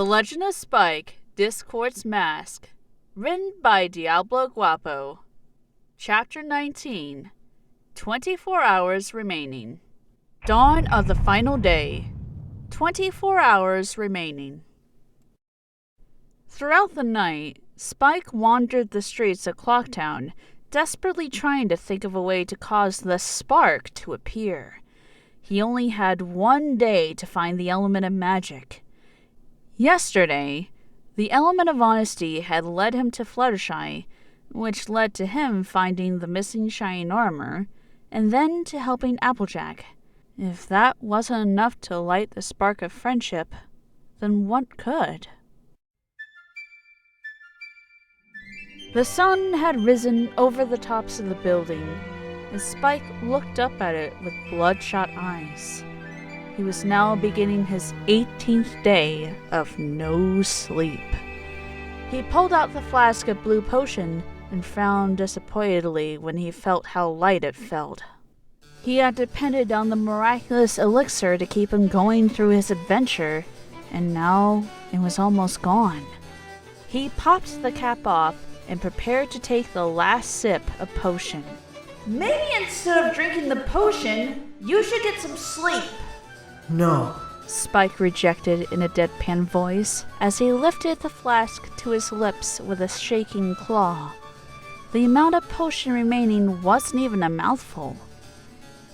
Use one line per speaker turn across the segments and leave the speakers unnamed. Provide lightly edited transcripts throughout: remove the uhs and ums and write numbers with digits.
The Legend of Spike, Discord's Mask. Written by DiabloGuapo. Chapter 19. 24 hours remaining. Dawn of the final day. 24 hours remaining. Throughout the night, Spike wandered the streets of Clocktown, desperately trying to think of a way to cause the spark to appear. He only had one day to find the element of magic. Yesterday, the element of honesty had led him to Fluttershy, which led to him finding the missing shining armor, and then to helping Applejack. If that wasn't enough to light the spark of friendship, then what could? The sun had risen over the tops of the building, and Spike looked up at it with bloodshot eyes. He was now beginning his 18th day of no sleep. He pulled out the flask of blue potion and frowned disappointedly when he felt how light it felt. He had depended on the miraculous elixir to keep him going through his adventure, and now it was almost gone. He popped the cap off and prepared to take the last sip of potion.
Maybe instead of drinking the potion, you should get some sleep.
No,
Spike rejected in a deadpan voice as he lifted the flask to his lips with a shaking claw. The amount of potion remaining wasn't even a mouthful.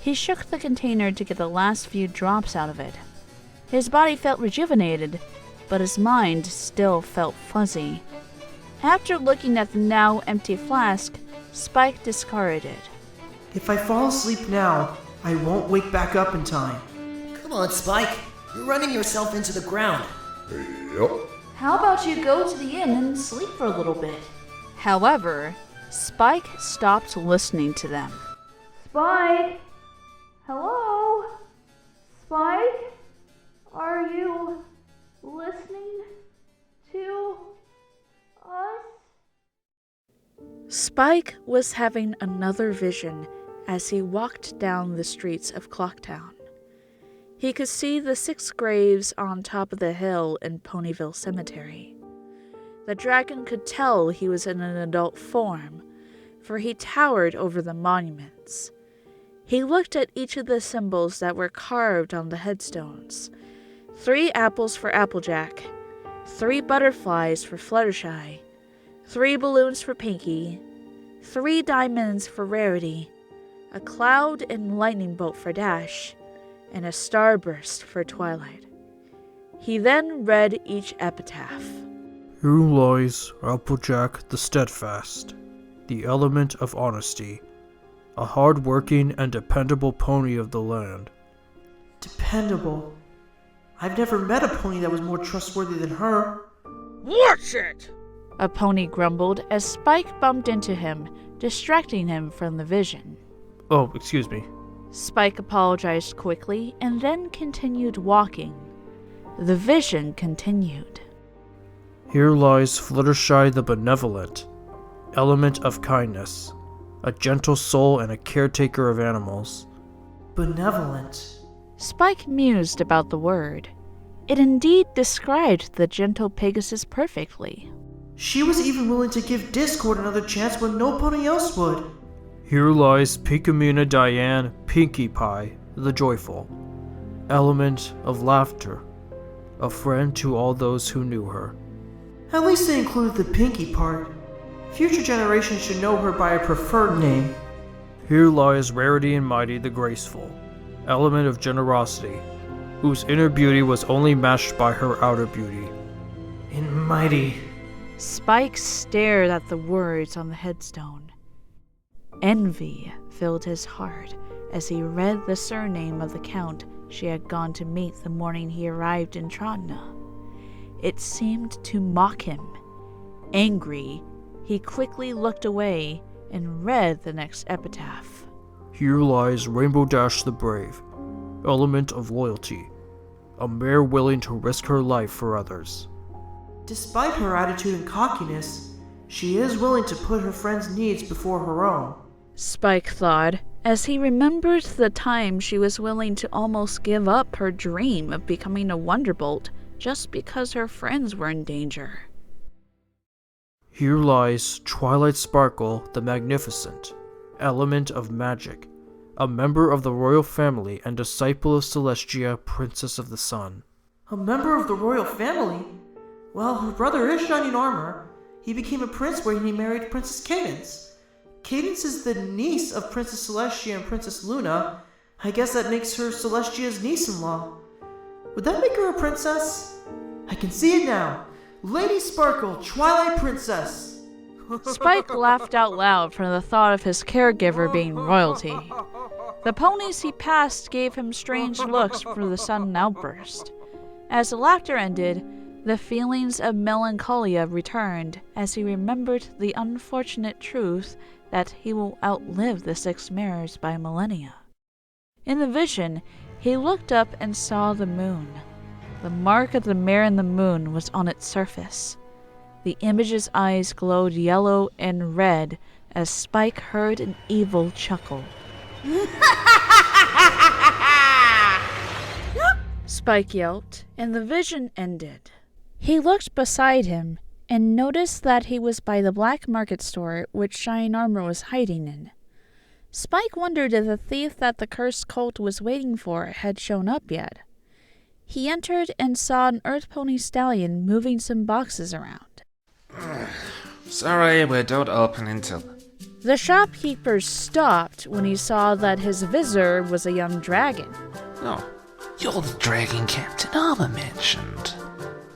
He shook the container to get the last few drops out of it. His body felt rejuvenated, but his mind still felt fuzzy. After looking at the now empty flask, Spike discarded it.
If I fall asleep now, I won't wake back up in time.
Come on, Spike. You're running yourself into the ground.
Yep.
How about you go to the inn and sleep for a little bit?
However, Spike stopped listening to them.
Spike? Hello? Spike? Are you listening to us?
Spike was having another vision as he walked down the streets of Clocktown. He could see the 6 graves on top of the hill in Ponyville Cemetery. The dragon could tell he was in an adult form, for he towered over the monuments. He looked at each of the symbols that were carved on the headstones. 3 apples for Applejack, 3 butterflies for Fluttershy, 3 balloons for Pinky, 3 diamonds for Rarity, a cloud and lightning bolt for Dash, and a starburst for Twilight. He then read each epitaph.
Here lies Applejack the Steadfast, the element of honesty, a hard-working and dependable pony of the land.
Dependable? I've never met a pony that was more trustworthy than her.
Watch it! A pony grumbled as Spike bumped into him, distracting him from the vision.
Oh, excuse me.
Spike apologized quickly and then continued walking. The vision continued.
Here lies Fluttershy the Benevolent, element of kindness, a gentle soul and a caretaker of animals.
Benevolent?
Spike mused about the word. It indeed described the gentle Pegasus perfectly.
She was even willing to give Discord another chance when no pony else would.
Here lies Pinkamena Diane Pinkie Pie the Joyful, element of laughter, a friend to all those who knew her.
At least they included the Pinky part. Future generations should know her by a preferred name.
Here lies Rarity and Mighty the Graceful, element of generosity, whose inner beauty was only matched by her outer beauty.
And Mighty.
Spike stared at the words on the headstone. Envy filled his heart as he read the surname of the count she had gone to meet the morning he arrived in Trotina. It seemed to mock him. Angry, he quickly looked away and read the next epitaph.
Here lies Rainbow Dash the Brave, element of loyalty, a mare willing to risk her life for others.
Despite her attitude and cockiness, she is willing to put her friends' needs before her own.
Spike thought, as he remembered the time she was willing to almost give up her dream of becoming a Wonderbolt just because her friends were in danger.
Here lies Twilight Sparkle the Magnificent, element of magic, a member of the royal family and disciple of Celestia, Princess of the Sun.
A member of the royal family? Well, her brother is shining armor. He became a prince when he married Princess Cadance. Cadance is the niece of Princess Celestia and Princess Luna. I guess that makes her Celestia's niece-in-law. Would that make her a princess? I can see it now. Lady Sparkle, Twilight Princess.
Spike laughed out loud from the thought of his caregiver being royalty. The ponies he passed gave him strange looks for the sudden outburst. As the laughter ended, the feelings of melancholia returned as he remembered the unfortunate truth that he will outlive the 6 mirrors by millennia. In the vision, he looked up and saw the moon. The mark of the mirror in the moon was on its surface. The image's eyes glowed yellow and red as Spike heard an evil chuckle. Spike yelped, and the vision ended. He looked beside him and noticed that he was by the black market store which Shining Armor was hiding in. Spike wondered if the thief that the cursed cult was waiting for had shown up yet. He entered and saw an Earth Pony stallion moving some boxes around.
Sorry, we don't open until...
The shopkeeper stopped when he saw that his visitor was a young dragon.
Oh, you're the dragon Captain Armor mentioned.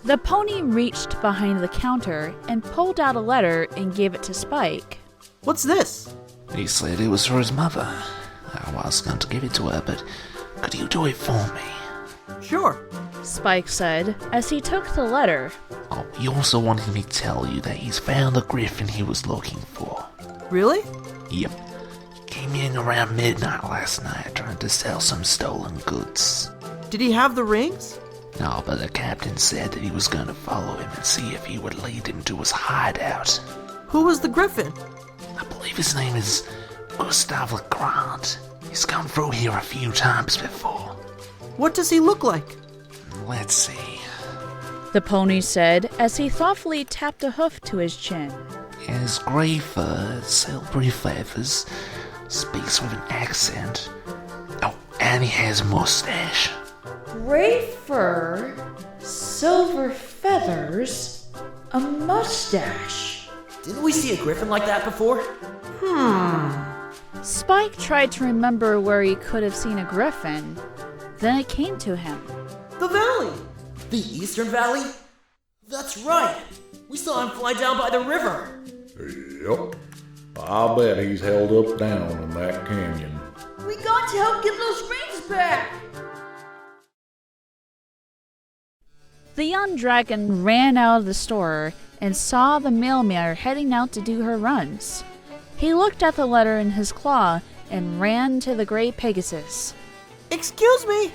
The pony reached behind the counter and pulled out a letter and gave it to Spike.
What's this?
He said it was for his mother. I was going to give it to her, but could you do it for me?
Sure.
Spike said as he took the letter.
Oh, he also wanted me to tell you that he's found the griffin he was looking for.
Really?
Yep. Came in around midnight last night trying to sell some stolen goods.
Did he have the rings?
No, but the captain said that he was going to follow him and see if he would lead him to his hideout.
Who was the griffin?
I believe his name is Gustav Legrand. He's come through here a few times before.
What does he look like?
Let's see.
The pony said as he thoughtfully tapped a hoof to his chin.
He has grey fur, silvery feathers, speaks with an accent. Oh, and he has a mustache.
Gray fur, silver feathers, a mustache.
Didn't we see a griffin like that before?
Spike tried to remember where he could have seen a griffin. Then it came to him.
The valley!
The Eastern Valley? That's right! We saw him fly down by the river!
Yep. I'll bet he's held up down in that canyon.
We got to help get those rings back.
The young dragon ran out of the store and saw the mailmare heading out to do her runs. He looked at the letter in his claw and ran to the gray Pegasus.
Excuse me!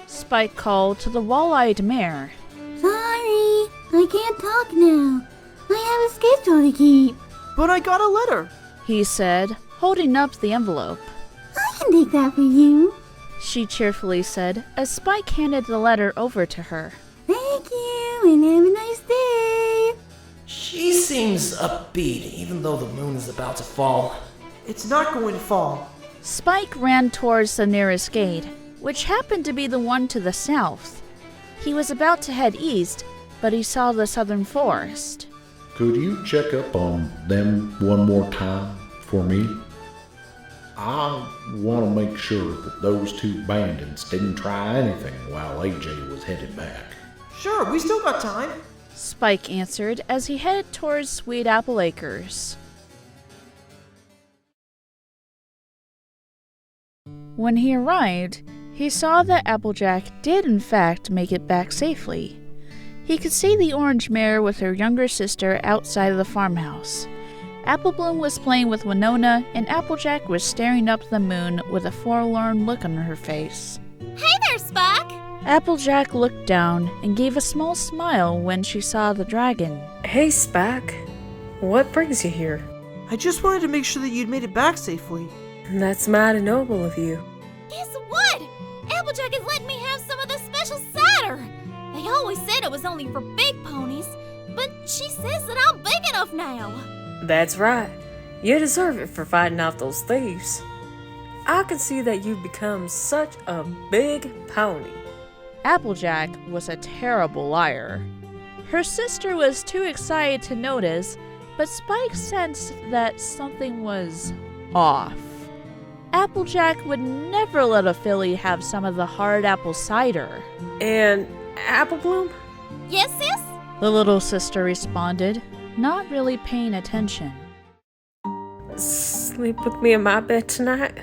Spike called to the wall-eyed mare.
Sorry, I can't talk now. I have a schedule to keep.
But I got a letter.
He said, holding up the envelope.
I can take that for you.
She cheerfully said as Spike handed the letter over to her.
Thank you, and have a nice day.
She seems upbeat, even though the moon is about to fall.
It's not going to fall.
Spike ran towards the nearest gate, which happened to be the one to the south. He was about to head east, but he saw the southern forest.
Could you check up on them one more time for me? I want to make sure that those 2 bandits didn't try anything while AJ was headed back.
Sure, we still got time.
Spike answered as he headed towards Sweet Apple Acres. When he arrived, he saw that Applejack did in fact make it back safely. He could see the orange mare with her younger sister outside of the farmhouse. Applebloom was playing with Winona, and Applejack was staring up the moon with a forlorn look on her face.
Hey there, Spike.
Applejack looked down and gave a small smile when she saw the dragon.
Hey, Spike. What brings you here?
I just wanted to make sure that you'd made it back safely.
That's mighty noble of you.
Guess what? Applejack is letting me have some of the special cider. They always said it was only for big ponies, but she says that I'm big enough now.
That's right. You deserve it for fighting off those thieves. I can see that you've become such a big pony.
Applejack was a terrible liar. Her sister was too excited to notice, but Spike sensed that something was off. Applejack would never let a filly have some of the hard apple cider.
And Apple Bloom?
Yes, sis?
The little sister responded, not really paying attention.
Sleep with me in my bed tonight?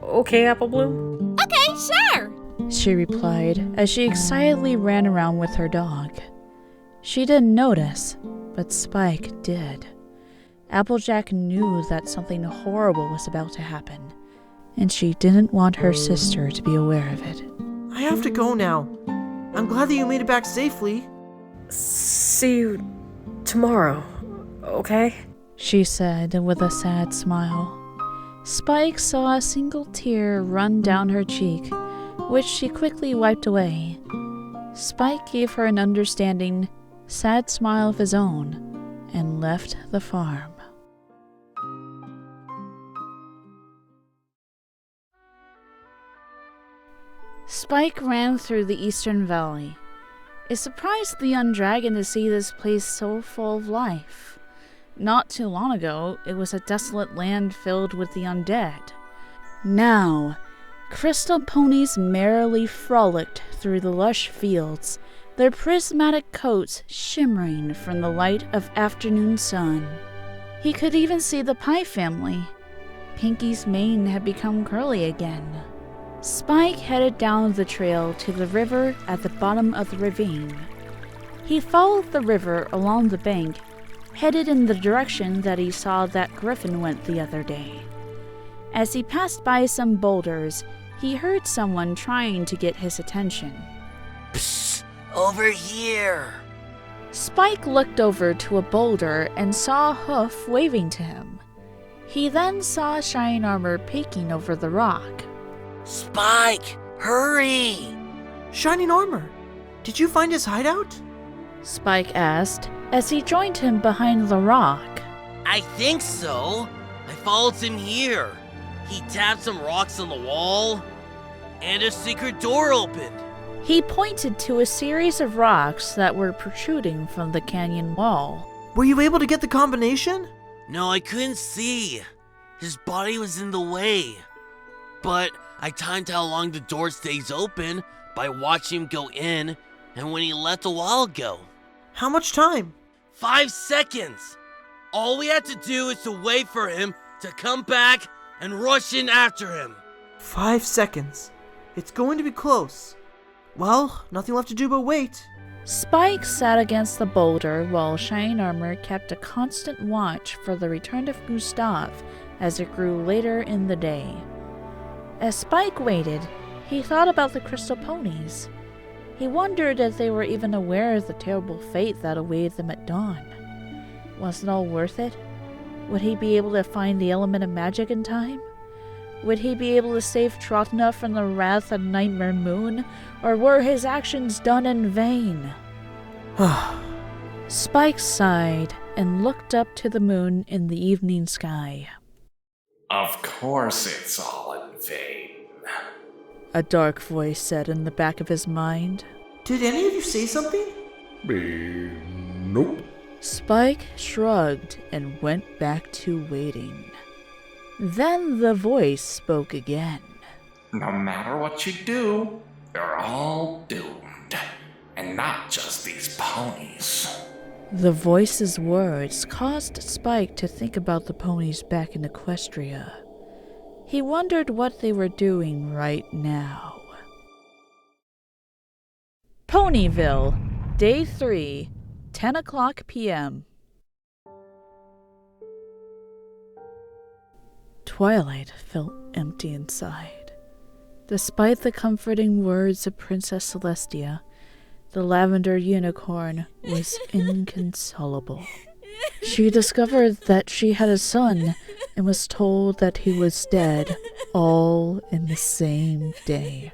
Okay, Apple Bloom?
Okay, sure.
She replied as she excitedly ran around with her dog. She didn't notice, but Spike did. Applejack knew that something horrible was about to happen, and she didn't want her sister to be aware of it.
I have to go now. I'm glad that you made it back safely.
See you tomorrow, okay?
She said with a sad smile. Spike saw a single tear run down her cheek, which she quickly wiped away. Spike gave her an understanding, sad smile of his own and left the farm. Spike ran through the eastern valley. It surprised the young dragon to see this place so full of life. Not too long ago, it was a desolate land filled with the undead. Now, crystal ponies merrily frolicked through the lush fields, their prismatic coats shimmering from the light of afternoon sun. He could even see the Pie family. Pinky's mane had become curly again. Spike headed down the trail to the river at the bottom of the ravine. He followed the river along the bank, headed in the direction that he saw that griffin went the other day. As he passed by some boulders, he heard someone trying to get his attention.
Psst, over here.
Spike looked over to a boulder and saw Hoof waving to him. He then saw Shine Armor peeking over the rock.
Spike, hurry!
Shining Armor, did you find his hideout?
Spike asked as he joined him behind the rock.
I think so. I followed him here. He tapped some rocks on the wall, and a secret door opened.
He pointed to a series of rocks that were protruding from the canyon wall.
Were you able to get the combination?
No, I couldn't see. His body was in the way. But I timed how long the door stays open by watching him go in and when he left a while ago.
How much time?
5 seconds. All we had to do is to wait for him to come back and rush in after him.
5 seconds. It's going to be close. Well, nothing left to do but wait.
Spike sat against the boulder while Shine Armor kept a constant watch for the return of Gustav as it grew later in the day. As Spike waited, he thought about the crystal ponies. He wondered if they were even aware of the terrible fate that awaited them at dawn. Was it all worth it? Would he be able to find the element of magic in time? Would he be able to save Trotina from the wrath of Nightmare Moon, or were his actions done in vain? Spike sighed and looked up to the moon in the evening sky.
Of course it's all in vain.
A dark voice said in the back of his mind.
Did any of you say something?
Nope.
Spike shrugged and went back to waiting. Then the voice spoke again.
No matter what you do, you're all doomed. And not just these ponies.
The voice's words caused Spike to think about the ponies back in Equestria. He wondered what they were doing right now. Ponyville, Day 3, 10 o'clock p.m. Twilight felt empty inside. Despite the comforting words of Princess Celestia, the lavender unicorn was inconsolable. She discovered that she had a son and was told that he was dead all in the same day.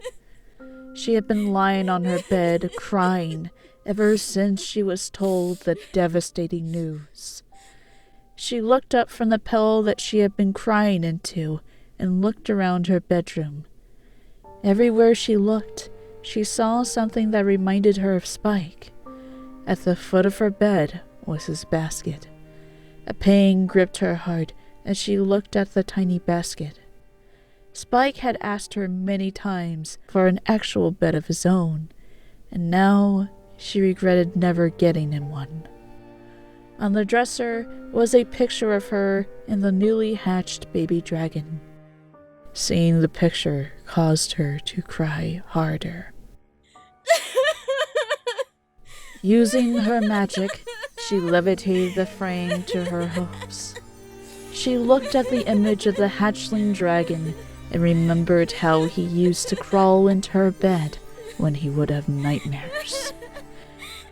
She had been lying on her bed, crying, ever since she was told the devastating news. She looked up from the pillow that she had been crying into and looked around her bedroom. Everywhere she looked, she saw something that reminded her of Spike. At the foot of her bed was his basket. A pain gripped her heart as she looked at the tiny basket. Spike had asked her many times for an actual bed of his own, and now she regretted never getting him one. On the dresser was a picture of her and the newly hatched baby dragon. Seeing the picture caused her to cry harder. Using her magic, she levitated the frame to her hopes. She looked at the image of the hatchling dragon and remembered how he used to crawl into her bed when he would have nightmares.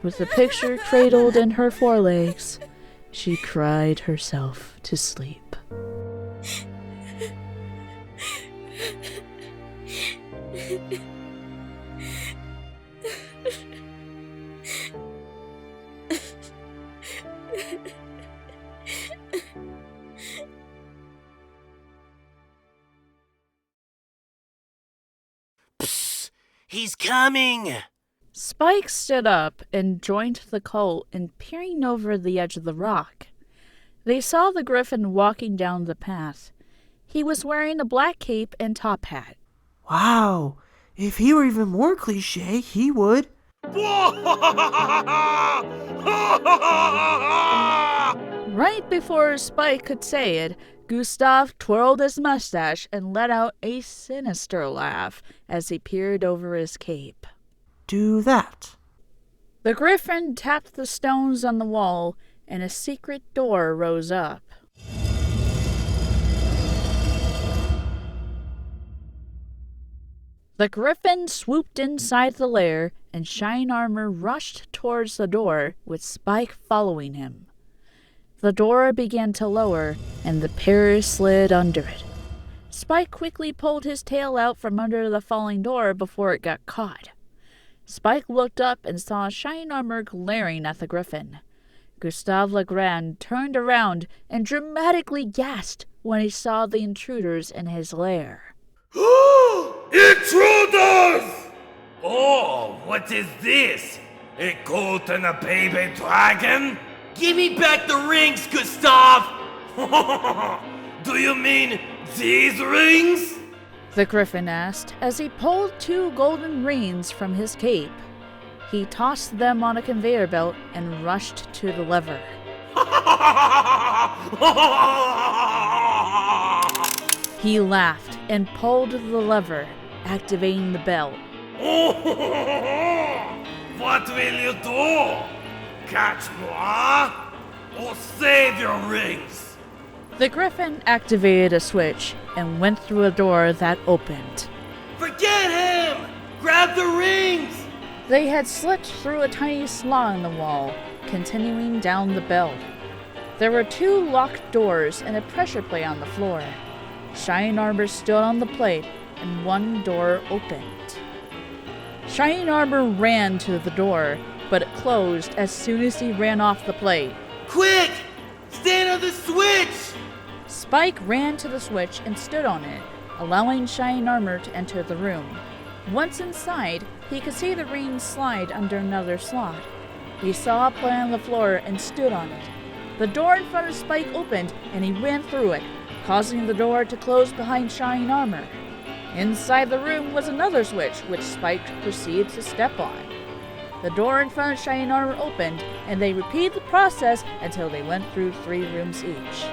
With the picture cradled in her forelegs, she cried herself to sleep.
Psst! He's coming!
Spike stood up and joined the cult in peering over the edge of the rock. They saw the griffin walking down the path. He was wearing a black cape and top hat.
Wow, if he were even more cliche, he would.
Right before Spike could say it, Gustav twirled his mustache and let out a sinister laugh as he peered over his cape.
Do that.
The griffin tapped the stones on the wall, and a secret door rose up. The griffin swooped inside the lair, and Shine Armor rushed towards the door, with Spike following him. The door began to lower, and the pair slid under it. Spike quickly pulled his tail out from under the falling door before it got caught. Spike looked up and saw Shine Armor glaring at the griffin. Gustave Legrand turned around and dramatically gasped when he saw the intruders in his lair.
Intruders! Oh, what is this? A goat and a baby dragon?
Give me back the rings, Gustav!
Do you mean these rings?
The griffin asked as he pulled 2 golden rings from his cape. He tossed them on a conveyor belt and rushed to the lever. He laughed and pulled the lever, activating the belt.
What will you do? Catch moi? Or save your rings?
The griffin activated a switch and went through a door that opened.
Forget him! Grab the rings!
They had slipped through a tiny slot in the wall, continuing down the belt. There were 2 locked doors and a pressure plate on the floor. Shine Armor stood on the plate, and 1 door opened. Shine Armor ran to the door, but it closed as soon as he ran off the plate.
Quick! Stand on the switch!
Spike ran to the switch and stood on it, allowing Shine Armor to enter the room. Once inside, he could see the rings slide under another slot. He saw a plate on the floor and stood on it. The door in front of Spike opened, and he ran through it, causing the door to close behind Shine Armor. Inside the room was another switch, which Spike proceeded to step on. The door in front of Shine Armor opened, and they repeated the process until they went through 3 rooms each.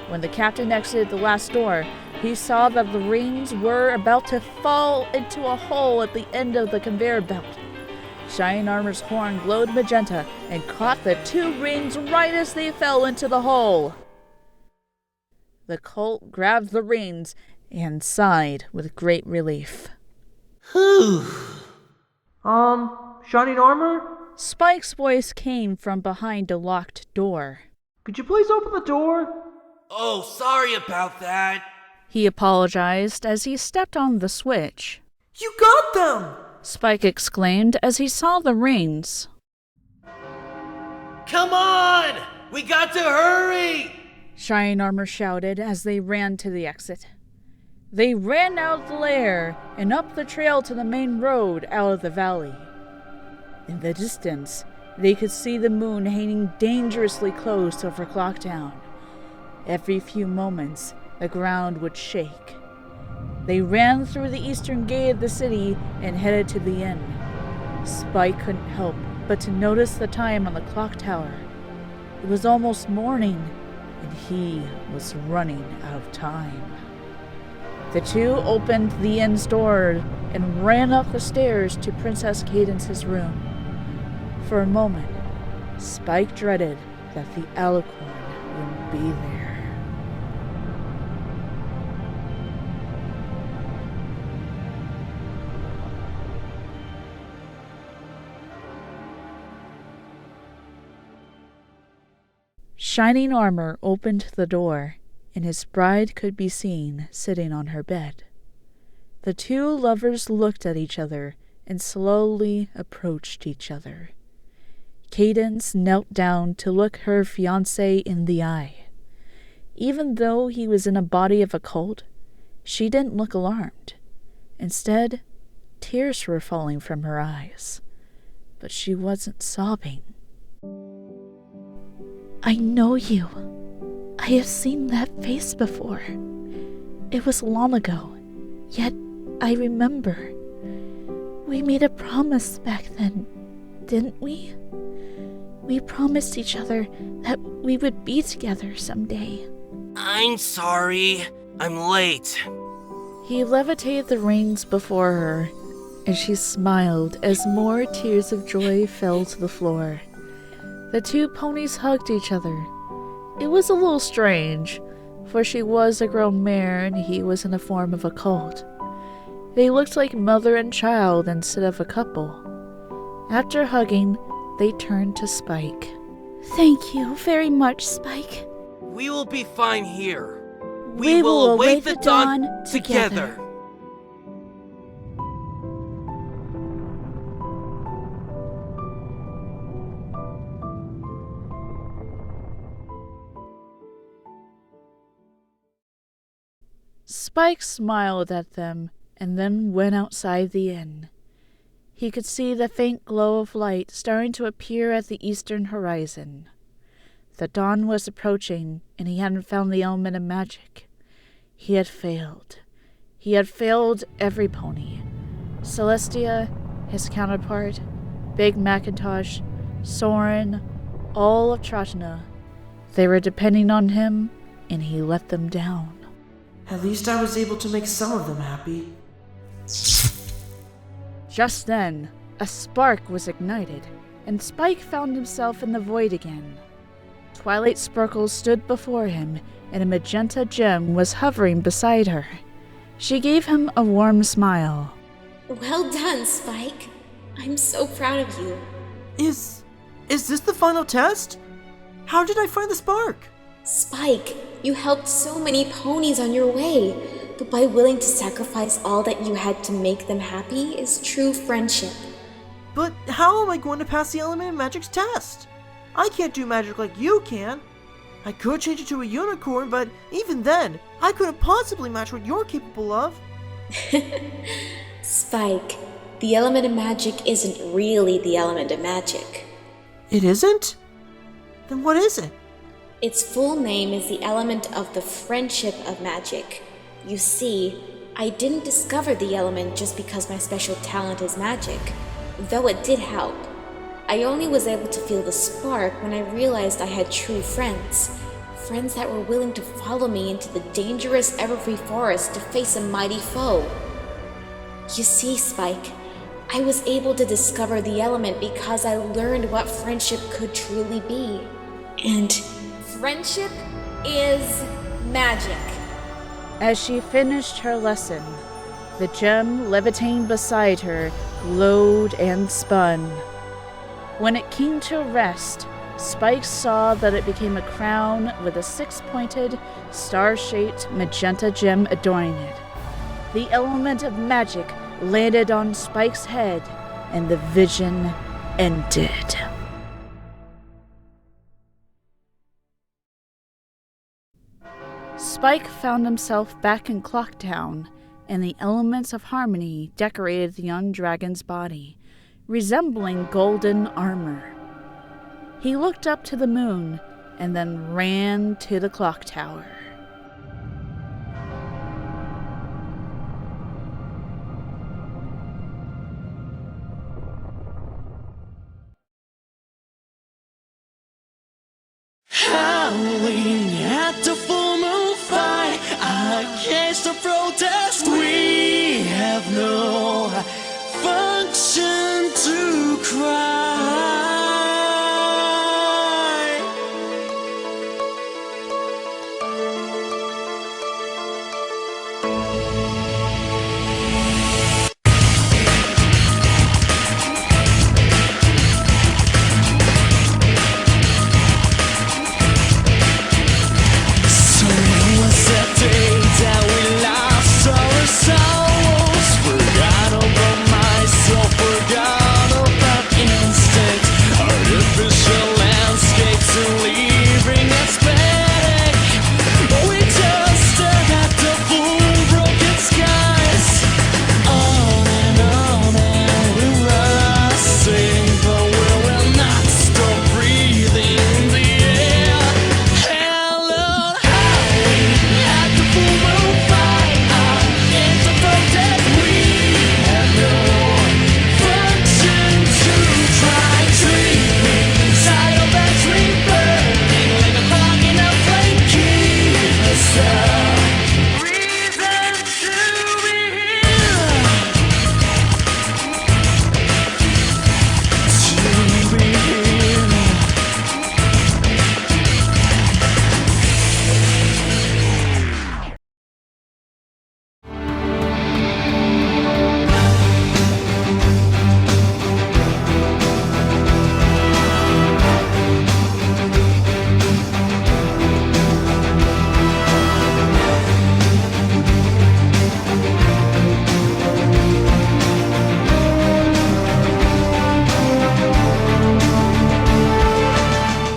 When the captain exited the last door, he saw that the rings were about to fall into a hole at the end of the conveyor belt. Shine Armor's horn glowed magenta and caught the 2 rings right as they fell into the hole. The cult grabbed the rings and sighed with great relief.
Whew.
Shining Armor?
Spike's voice came from behind a locked door.
Could you please open the door?
Oh, sorry about that.
He apologized as he stepped on the switch.
You got them!
Spike exclaimed as he saw the rings.
Come on! We got to hurry!
Shining Armor shouted as they ran to the exit. They ran out of the lair and up the trail to the main road out of the valley. In the distance, they could see the moon hanging dangerously close over Clocktown. Every few moments, the ground would shake. They ran through the eastern gate of the city and headed to the inn. Spike couldn't help but to notice the time on the clock tower. It was almost morning, and he was running out of time. The two opened the inn's door and ran up the stairs to Princess Cadance's room. For a moment, Spike dreaded that the alicorn wouldn't be there. Shining Armor opened the door, and his bride could be seen sitting on her bed. The two lovers looked at each other and slowly approached each other. Cadance knelt down to look her fiancé in the eye. Even though he was in a body of a cult, she didn't look alarmed. Instead, tears were falling from her eyes. But she wasn't sobbing. I know you. I have seen that face before. It was long ago, yet I remember. We made a promise back then, didn't we? We promised each other that we would be together someday.
I'm sorry. I'm late.
He levitated the rings before her, and she smiled as more tears of joy fell to the floor. The two ponies hugged each other. It was a little strange, for she was a grown mare and he was in the form of a colt. They looked like mother and child instead of a couple. After hugging, they turned to Spike.
Thank you very much, Spike.
We will be fine here.
We will await the dawn together.
Spike smiled at them and then went outside the inn. He could see the faint glow of light starting to appear at the eastern horizon. The dawn was approaching, and he hadn't found the element of magic. He had failed. He had failed every pony. Celestia, his counterpart, Big Macintosh, Soren, all of Trotina. They were depending on him, and he let them down.
At least I was able to make some of them happy.
Just then, a spark was ignited, and Spike found himself in the void again. Twilight Sparkle stood before him, and a magenta gem was hovering beside her. She gave him a warm smile.
Well done, Spike. I'm so proud of you.
Is this the final test? How did I find the spark?
Spike, you helped so many ponies on your way, but by willing to sacrifice all that you had to make them happy is true friendship.
But how am I going to pass the element of magic's test? I can't do magic like you can. I could change it to a unicorn, but even then, I couldn't possibly match what you're capable of.
Spike, the element of magic isn't really the element of magic.
It isn't? Then what is it?
Its full name is the element of the friendship of magic. You see, I didn't discover the element just because my special talent is magic, though it did help. I only was able to feel the spark when I realized I had true friends. Friends that were willing to follow me into the dangerous everfree forest to face a mighty foe. You see, Spike, I was able to discover the element because I learned what friendship could truly be. And friendship is magic.
As she finished her lesson, the gem levitating beside her glowed and spun. When it came to rest, Spike saw that it became a crown with a six-pointed, star-shaped magenta gem adorning it. The element of magic landed on Spike's head, and the vision ended. Spike found himself back in Clocktown, and the elements of harmony decorated the young dragon's body, resembling golden armor. He looked up to the moon and then ran to the clock tower.
Howling at the full moon fight against the protest. We have no function to cry.